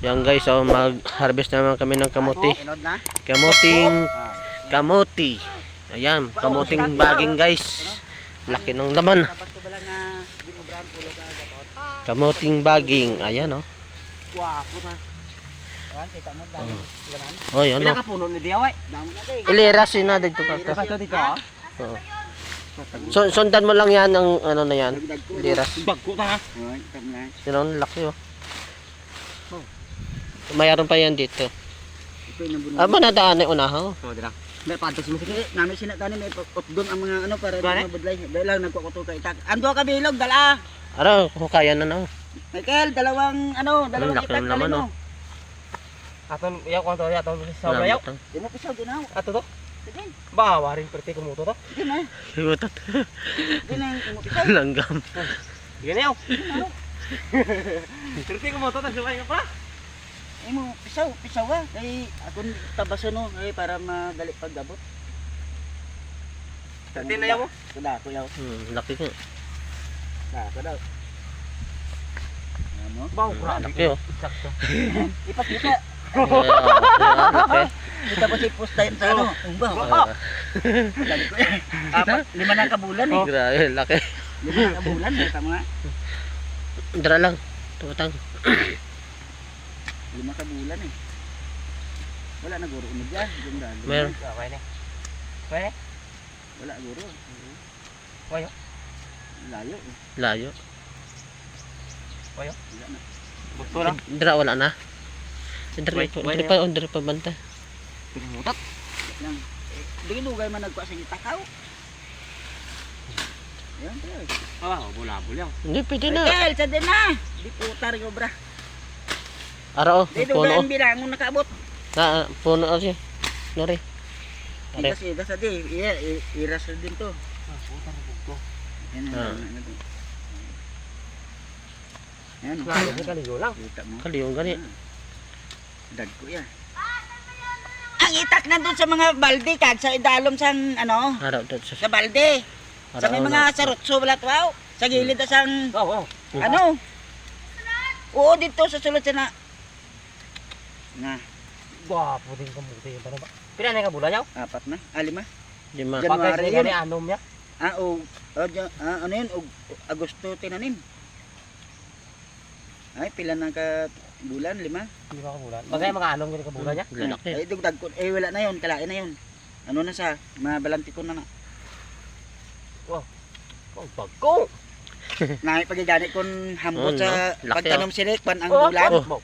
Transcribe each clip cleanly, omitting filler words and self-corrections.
Yan guys, so mag-harvest naman kami ng kamuti. Kamuti. Ayan, kamuting baging guys. Laki ng laman. Kamuting baging. Ayan oh. Oh, yan oh. Iliras yun na dito ka. So, sundan mo lang yan ng ano na yan. Iliras. Sino ang laki oh. Mayroon pa yan dito. Aba nadaan ay unahaw. May patos mo sige, namin sinatani may utdon ang mga ano para di mabudlay. Dahil lang nagkukuto ka itak. Ando ka bilog dala. Ano, hukayan na na. Michael, dalawang itak dali mo. Aton yaw ko to, aton sa bayaw. Di mo pisaw din ako. Ato to. Sige. Ba, waring perti kumuto to. Sige na. Hibutat. Sige na mo pisaw. Langgam. Sige na yaw. Perti kumuto ta subay ka pala. Ay mo pisaw ah. Kay akong tabaso no, ay para madali pagabot. Perti na yaw mo. Kada ko yaw. Laki nga. Kada. Ano? Baw, Laki oh. sakto. Ipakita. Laki. Kita pa si post time sa ano. Umba. Apat, 5 na kabulan eh. Grabe, laki. 5 na kabulan, tama nga. Dara lang. Tutang. 5 kabulan eh. Wala na guro mo dyan. Meron. Okay na. Pwede? Wala guro. Wayo. Layo eh. Layo. Wayo. Wala na. Buto lang. Dara wala na. Dara pa banta. Pinutot. Lang. Di lugay man nagpa sa takaw. Yan tayo. Bulabol yaw. Hindi pwede na. Michael, sa din na. Di putar yung obra. Araw, Di puno. lugay ang bilangon nakaabot. Na puno siya. Nori. Are. Kasi sa di, iras din to. Putar ko. Yan. Yan. Lalo ni kaligo lang. Kita mo. Kaliyong gani. Dag ko yan. Ang itak nandun sa mga balde kag sa idalom sang ano, Araw dito sa balde. Sa may mga sarotso wala wow. Sa gilid sang Oo. ano? Oo dito sa sulod sa na. Na, Gwapo din kamuti yung tanong ba? Pila na ka bulan yaw? 4 na, 5. Lima. Jan- January Pagkay yun. ni anom ya. Ano yun? Agosto tinanim. Ay, pila na ka bulan? 5? Hindi ba ka bulan? Bagay mga anom ka bulan ya. Lalaki. Ay, dugdag ko. Eh, wala na yun. Kalain na yun. Ano na sa? Mabalanti ko na na. Oh, bagko. Nahi pagigani kon hambot Oh, sa no. Laki, pagtanom silik kwan ang bulan. Oh.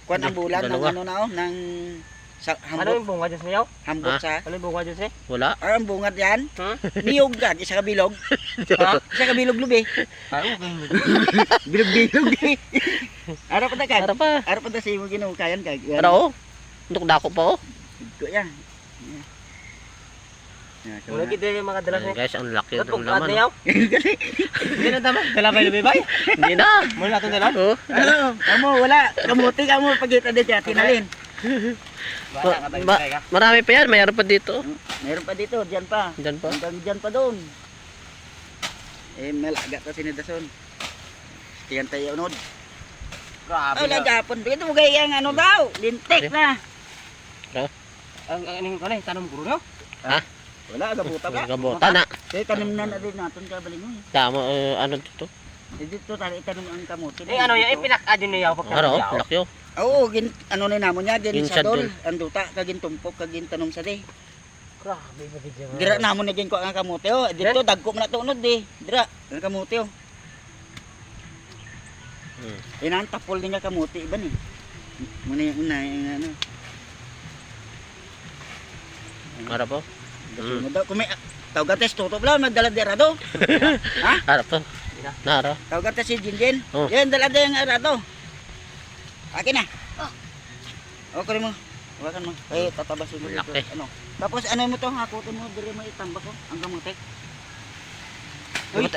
Kwan ang bulan ng Dalawa. ano na oh, ng sa Ano hambot, yung bunga dyan sa yaw? hambot Ah. sa. Ano yung bunga dyan sa? Wala. Ay, ang bungad yan. Hmm? Niyog gag, isa ka bilog. Ha? Isa ka bilog lubi. Bilog-bilog. Araw pa ta kag. Ara pa. Araw pa ta sa imo ginukayan kag. Ara oh. Nduk dako pa oh. Ito yan. Ya, Muna kita yung mga dalas Ayan, niya. guys, ang laki Ba't ng pagkaat laman. na Oh. yaw? Hindi na tama. Dala ba yung bibay? Hindi na. Muna natin dalan? Oh. Ano? Kamu wala. Kamuti ka mo pagkita din siya. Tinalin. Wala ka ba yung bibay ka? Marami pa yan. Mayroon pa dito. Mayroon pa dito. Diyan pa. Diyan pa. Hanggang dyan pa doon. Eh, malaga ta sinidason. Tiyan tayo unod. Grabe Ay, na. lagapon. Dito mo gaya ang ano daw. Lintik na. Ang ining ko na, tanong guro no? Wala, gabuta ka. Gabota na. Kaya tanim na din natin kabaling mo. Tama, ano dito? Dito tayo itanim ang kamote. Eh ano yan, ipinakadyo niya yaw pagka Ara oh. yaw. Laki oh. Oo, ano na namon niya. Gin sa Insadol. dol. Ang duta. Kagin tumpok. Kagin tanom sa di. Grabe ba dyan? Dira namon na gin ko ang kamote. Oh. Dito, dagko mo na tunod di. Dira, ang kamote. Oh. Inang tapol din nga kamote. Iba ni. Muna yung una. Yung ano. Ara po. Kung may tawgates tutup lang. Magdala dira do. Ha? Ara po. Nara. Tawgates si Jinjin. Oh. Yan, dala din ang arato. Akin na. Oh, kunin mo. Hawakan mo. Eh, tatabasin mo dito. Laki. Ano? Tapos ano mo to, hakutin mo, dire mo itambak ko, ang kamote.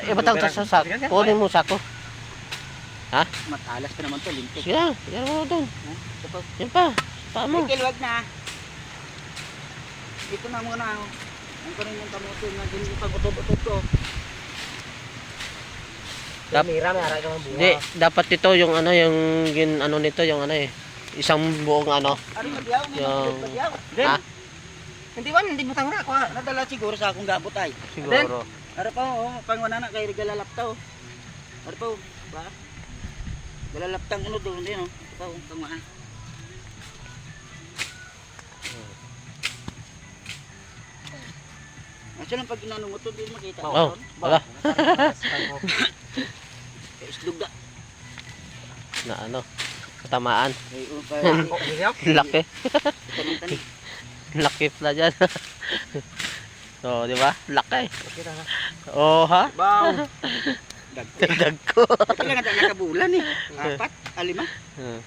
Ibatang sa sako. Kunin mo sako. Matalas pa naman to, lintik. Sige, yan mo doon. Ito pa. Yan pa. Paa mo. Michael, wag na. Dito na muna. Ang kunin yung kamote nga din yung pag-utod-utod ko. Mira, may aray ka ng bunga. Hindi, dapat ito yung ano, yung ano nito, yung ano eh. Isang buong ano. Ari magyaw, may Yung- magyaw. Ha? Hindi man, hindi butang na. Kuha. Nadala siguro sa akong gabot ay. Siguro. Ara pa oh, pangwana na kay galalapta oh. Ara pa oh, ba? Galalaptang uno doon din oh. Pa oh, pangwana. Asa lang pag inano mo to, di makita. Oh, wala. Islug da. Na ano, katamaan. Ay, oh, pa. Laki. Tanong-tanong. Laki pala dyan. So, di ba? Laki. Kita na. Oh, ha? Wow. Dagko. Dagko. Kailangan na nakabulan eh. 4, 5. Hmm.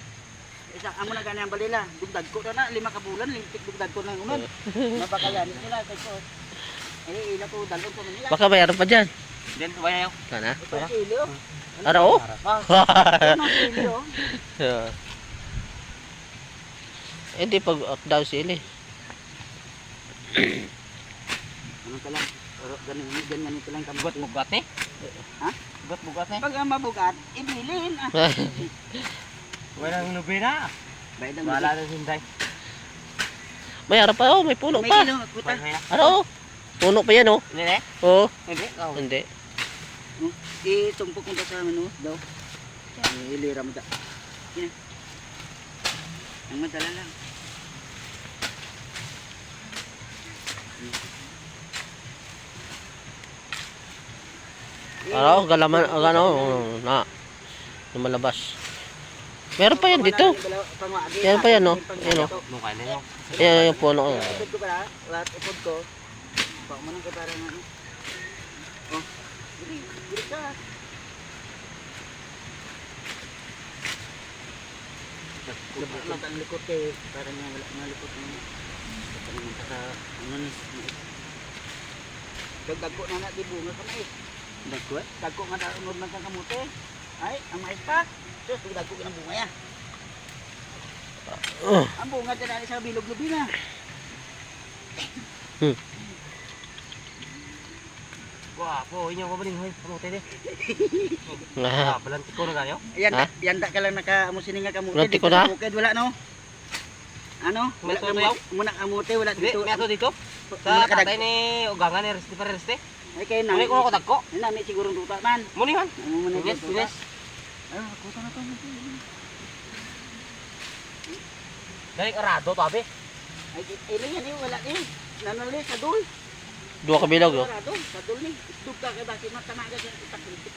Isa amo na ganyan balila. Dugdag ko na 5 ka bulan, lintik dugdag ko na unod. Mapakayan nila kay ko. Eh ila ko dalon ko nila. Baka mayroon pa dyan. Then, tuwa na yun. Sana? Ito silyo. Ano? Oh? Ano silyo? Yeah. Hindi pag up down sili. Ano ka lang? Ganyan ito lang Bugat kamuti. bugat ni. Ha? Bugat bugat ni. Pag mabugat, ibilin. Walang nubina. Bayad ang Wala na sinday. May harap pa oh, may puno May pa. kilo, puta. Ano? Oh? Puno pa yan oh. Hindi na. Oh, Hindi. Oh. hindi. Itumpok mo sa amin oh, daw. Ilira mo da. Yan. Ang madala lang. Ano? Galaman, ano? Na. Lumalabas. Meron pa yan dito. Yan pa yan, no? Yan, no? Mukha na yun. Yan yung puno. Oh. Upod ko pala, lahat upod ko. Baka mo nang kaparang ano. Oh, giri ka. Lubot lang ang likod kay parang nga wala nga likod mo. Parang sa ano ni. Dagko na na di bunga ka mais. Dagko nga daw unod man kang kamote. Ay, ang mais pa. Sus, dagko ka ng bunga ya. Ang bunga dyan sa bilog-lubi na. Guwapo, inyo ko maling hoy. Kamote di. Ah. Balantik ko na kayo. Yan, Ha? yan da ka lang nakamusin nga kamote. Bulanti ko Dito na? bukid, wala no? Ano? Wala Ito, kamote. Muna kamote, wala Hindi, dito. may ato dito. Muna Sa kadag- tatay ni Ugangan ni Resti para Resti. Ay kayo na. Muli ko ako tagko. Yan na, may sigurong duta man. Muli man. Ano mo na Yes, yes. Ah, kuta na to. Dari arado to abi. Ay, ini yan eh, wala eh. Nanali, kadul. Dua ka bilog oh. Kadul, kadul ni. Isdug ka kay bakit matamaga siya itak dito.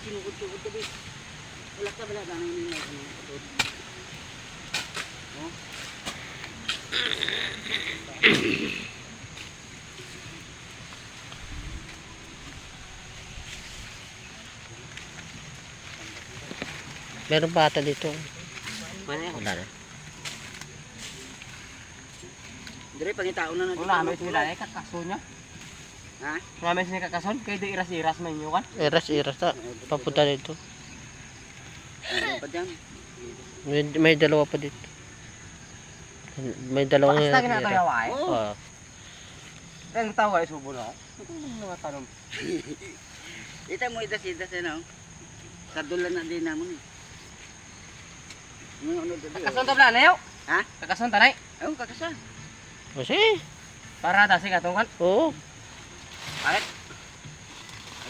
Sinugod-sugod ka di. Wala ka bala ganang ini na kadul. Oh. Meron pa ata dito. Mana yan? Wala na. Dire pangitao na natin. Wala may sila eh kakaso niya. Ha? Wala may sila kakason kay di iras-iras man yun kan. Iras ta. Papunta dito. Ano pa dyan? May dalawa pa dito. May dalawang Basta ginatayo ay. Oo. Oh. Ang tawa ay subo na. Mga tanong. Ita mo itas-itas ano? Kadulan na din namon eh. Ano dito? Kakason ta bla na yo. Ha? Kakason ta nay. Oh, kakasa. Kasi. Para dasi ka tungkan. Oo. Kalit.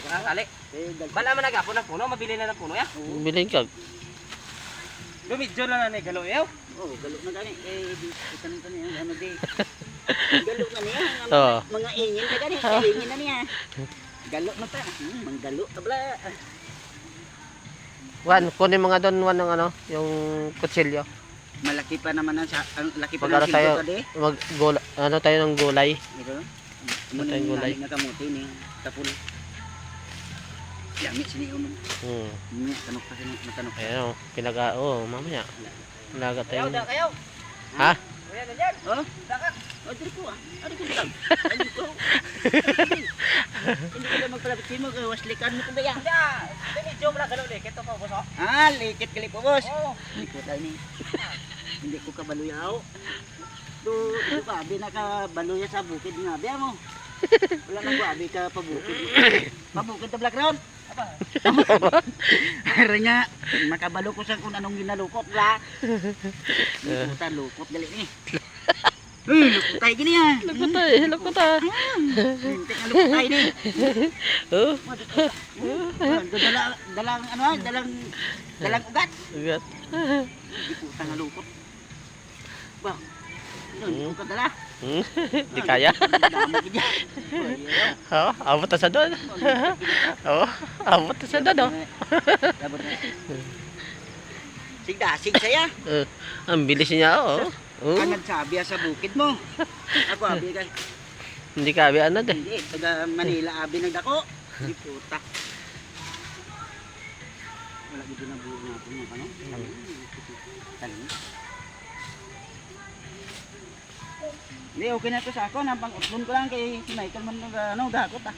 Ang kali. Bala man nagapon ng puno, mabili na ng puno ya. Bilhin ka. Lumidyo na ni galo yaw. Oh, galo na gani. Eh, itanong ka niya, ano di. Galo na niya. Oo. Mga ingin na gani. Ingin na niya. Galo na ta. Manggalo. Tabla. Wan, kunin mga doon wan ng ano, yung kutsilyo. Malaki pa naman ang laki pa Pag-ano ng tayo, silbo ka di. ano tayo ng gulay. Ito. Ito yung gulay. Nga kamuti ni. Tapul. Yami sini umon. Ni tanok pa sini, matanok. Ayan o, mamaya. Pinaga tayo. Kayo. Ha? Kuya na diyan. Oh, Dakak. oh diri ko ah. Ari ko lang. Ari ko. Hindi ko lang magpalapit mo kay waslikan mo kumbaya. Lumidyo mo na galo ni kito pa boss. Ah, likit gali po boss. Oh. Hindi ko tayo ni. Hindi ko kabaluyaw. Do ba binaka baluya sa bukid nga biya mo. Wala nang guwabi ka pabukid. Pabukid ta black round. Apa? Pero nga, makabalo ko sa kung anong ginalukot la. Lukutan, lukot gali ni. Lukot tayo gini ha. Lukutay, lukutay. Lintik na lukot tayo ni. Oh, Dalang ano ha, dalang ugat. ugat. Lukutan na lukot. Ba, lukot dala. Di kaya. Dami ka dyan. Oh, abot na sa doon. Oh, abot na sa doon, oh. Sigdasig saya. Ang bilis niya, oh. Oh, Ang nagsabi sa bukid mo. Ako abi ka. hindi ka abi ano, de. Hindi, taga Manila abi nagdako. Di puta. Wala gid na buo natin mo ano. Tani. Hindi, okay na to sa ako. Nampang utlon ko lang kay si Michael man ano, dakot ah.